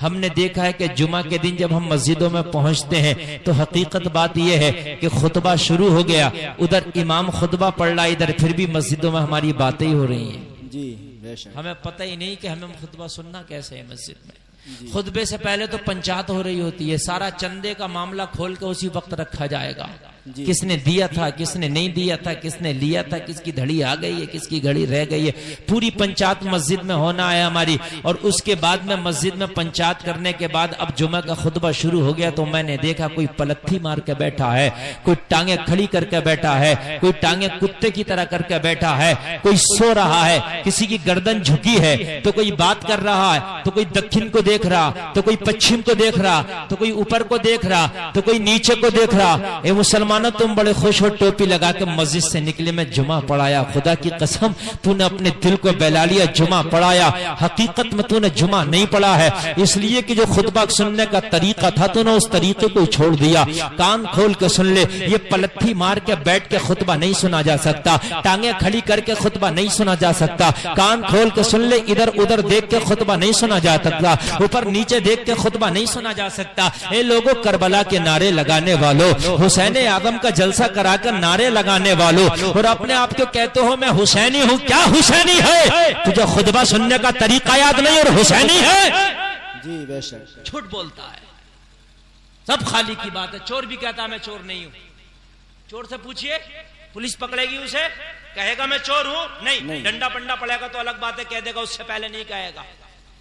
हमने देखा है कि जुमा के दिन जब हम मस्जिदों में पहुंचते हैं तो हकीकत बात यह है कि खुतबा शुरू हो गया, उधर इमाम खुतबा पढ़ रहा, इधर फिर भी मस्जिदों में हमारी बातें ही हो रही हैं जी। हमें पता ही नहीं कि हमें खुतबा सुनना कैसे है। मस्जिद में खुतबे से पहले तो पंचायत हो रही होती है, सारा चंदे का मामला खोल के उसी वक्त रखा जाएगा, किसने दिया था, किसने नहीं दिया था, किसने लिया था, किसकी घड़ी आ गई है, किसकी घड़ी रह गई है, पूरी पंचायत मस्जिद में होना है हमारी। और उसके बाद में मस्जिद में पंचायत करने के बाद अब जुमा का खुतबा शुरू हो गया तो मैंने देखा कोई पलथी मार के बैठा है, कोई टांगे खड़ी करके बैठा है, कोई टांगे कुत्ते की तरह करके बैठा है, कोई सो रहा है, किसी की गर्दन झुकी है, तो कोई बात कर रहा है, तो कोई दक्षिण को देख रहा, तो कोई पश्चिम को देख रहा, तो कोई ऊपर को देख रहा, तो कोई नीचे को देख रहा। ये मुसलमानों तुम बड़े खुश हो, टोपी लगा के मस्जिद से निकले, मैं जुमा पढ़ाया, खुदा की कसम तूने अपने दिल को बहला लिया, जुमा पढ़ाया। हकीकत में तूने जुमा नहीं पढ़ा है, इसलिए कि जो खुतबा सुनने का तरीका था तूने उस तरीके को छोड़ दिया। कान खोल के सुन ले, ये पलथी मार के बैठ के खुतबा नहीं सुना जा सकता, टांगे खड़ी करके खुतबा नहीं सुना जा सकता, कान खोल के सुन ले, इधर उधर देख के खुतबा नहीं सुना जा सकता, ऊपर नीचे देख के खुतबा नहीं सुना जा सकता। ए लोगों, करबला के नारे लगाने वालों, हुसैन आदम का जलसा कराकर नारे लगाने वालों, और अपने आप को कहते हो मैं हुसैनी हूँ, क्या हुसैनी है? तुझे खुतबा सुनने का तरीका याद नहीं और हुसैनी है जी। बेशक झूठ बोलता है, सब खाली की बात है। चोर भी कहता मैं चोर नहीं हूँ, चोर से पूछिए, पुलिस पकड़ेगी उसे, कहेगा मैं चोर हूँ? नहीं। डंडा पंडा पड़ेगा तो अलग बात है, कह देगा, उससे पहले नहीं कहेगा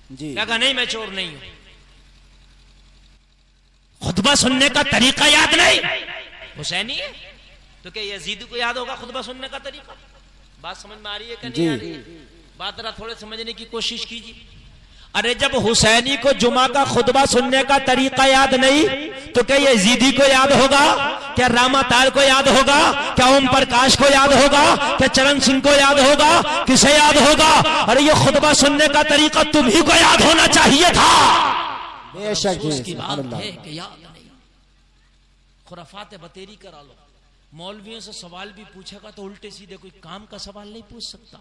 जी, कहेगा नहीं मैं चोर नहीं हूं। खुतबा सुनने का तरीका याद नहीं, हुसैनी है तो क्या यजीद को याद होगा खुतबा सुनने का तरीका? बात समझ में आ रही है कि नहीं आ रही है? बात जरा थोड़े समझने की कोशिश कीजिए। अरे जब हुसैनी को जुमा का खुतबा सुनने का तरीका याद नहीं तो क्या यजीदी को याद होगा? क्या रामाताल को याद होगा? क्या ओम प्रकाश को याद होगा? क्या चरण सिंह को याद होगा? किसे याद होगा? अरे ये खुतबा सुनने का तरीका तुम्ही को याद होना चाहिए था। बेशक उसकी बात है कि याद नहीं। खुराफात बतेरी करा लो, मौलवियों से सवाल भी पूछेगा तो उल्टे सीधे कोई काम का सवाल नहीं पूछ सकता।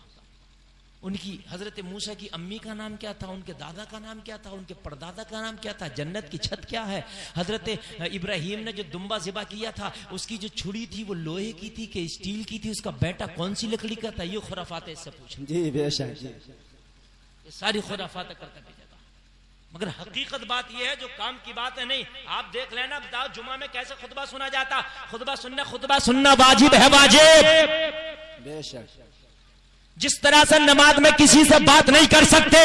उनकी हजरत मूसा की अम्मी का नाम क्या था, उनके दादा का नाम क्या था, उनके परदादा का नाम क्या था, जन्नत की छत क्या है, हजरत इब्राहिम ने जो दुम्बा ज़िबा किया था उसकी जो छुरी थी वो लोहे की थी कि स्टील की थी, उसका बेटा कौन सी लकड़ी का था, ये खुराफात इससे पूछे जी। बेशक ये सारी खुराफात करता भेजेगा, मगर हकीकत बात यह है जो काम की बात है नहीं। आप देख लेना, बताओ जुमा में कैसे खुतबा सुना जाता? खुतबा सुनना वाजिब है, वाजिब। बेशक जिस तरह से नमाज में किसी से बात नहीं कर सकते,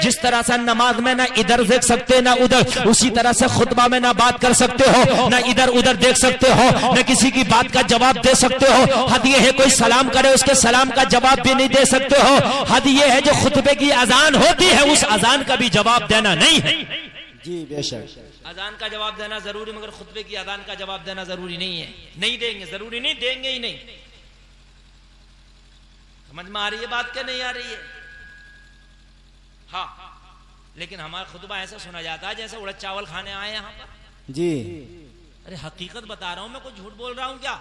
जिस तरह से नमाज में ना इधर देख सकते ना उधर, उसी तरह से खुतबा में ना बात कर सकते हो, ना इधर उधर देख सकते हो, ना किसी की बात का जवाब दे सकते हो। हद ये है कोई सलाम करे उसके सलाम का जवाब भी नहीं दे सकते हो। हद ये है जो खुतबे की अजान होती है उस अजान का भी जवाब देना नहीं है जी। बेशक अजान का जवाब देना जरूरी, मगर खुतबे की अजान का जवाब देना जरूरी नहीं है। नहीं देंगे, जरूरी नहीं, देंगे ही नहीं। समझ में आ रही है बात क्या नहीं आ रही है? हाँ, लेकिन हमारा खुतबा ऐसा सुना जाता है जैसे उड़द चावल खाने आए यहाँ पर जी। अरे हकीकत बता रहा हूं मैं, कुछ झूठ बोल रहा हूं क्या?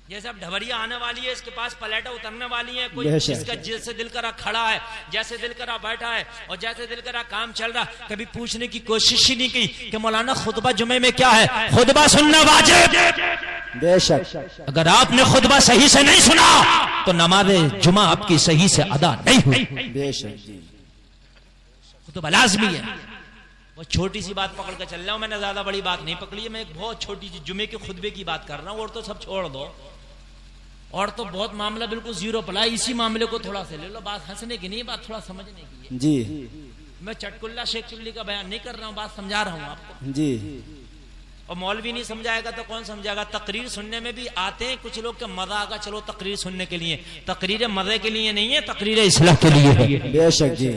जैसे अब ढबरिया आने वाली है, इसके पास प्लेटें उतरने वाली हैं, कोई जिसका जैसे दिल करा खड़ा है, जैसे दिल करा बैठा है, और जैसे दिल करा काम चल रहा, कभी पूछने की कोशिश ही नहीं की कि मौलाना खुतबा जुमे में क्या है? खुतबा सुनना वाजिब। बेशक अगर आपने खुतबा सही से नहीं सुना तो नमाज जुमा आपकी सही से अदा नहीं हुई। बेशक जी। खुतबा लाजमी है। वो छोटी सी बात पकड़ कर चल रहा हूं, मैंने ज्यादा बड़ी बात नहीं पकड़ी है, मैं एक बहुत छोटी सी जुमे के खुतबे की बात कर रहा हूं। और तो सब छोड़ दो, और तो बहुत मामला बिल्कुल जीरो पला, इसी मामले को थोड़ा से ले लो। बात हंसने की नहीं, बात थोड़ा समझने की है जी। मैं चटकुल्ला शेख चुल्ली का बयान नहीं कर रहा हूं, बात समझा रहा हूं आपको जी। और मौलवी नहीं समझाएगा तो कौन समझाएगा? तकरीर सुनने में भी आते हैं कुछ लोग के मजा आगा, चलो तकरीर सुनने के लिए। तकरीर मजे के लिए नहीं है, तकरीर इस्लाह के लिए है। बेशक जी।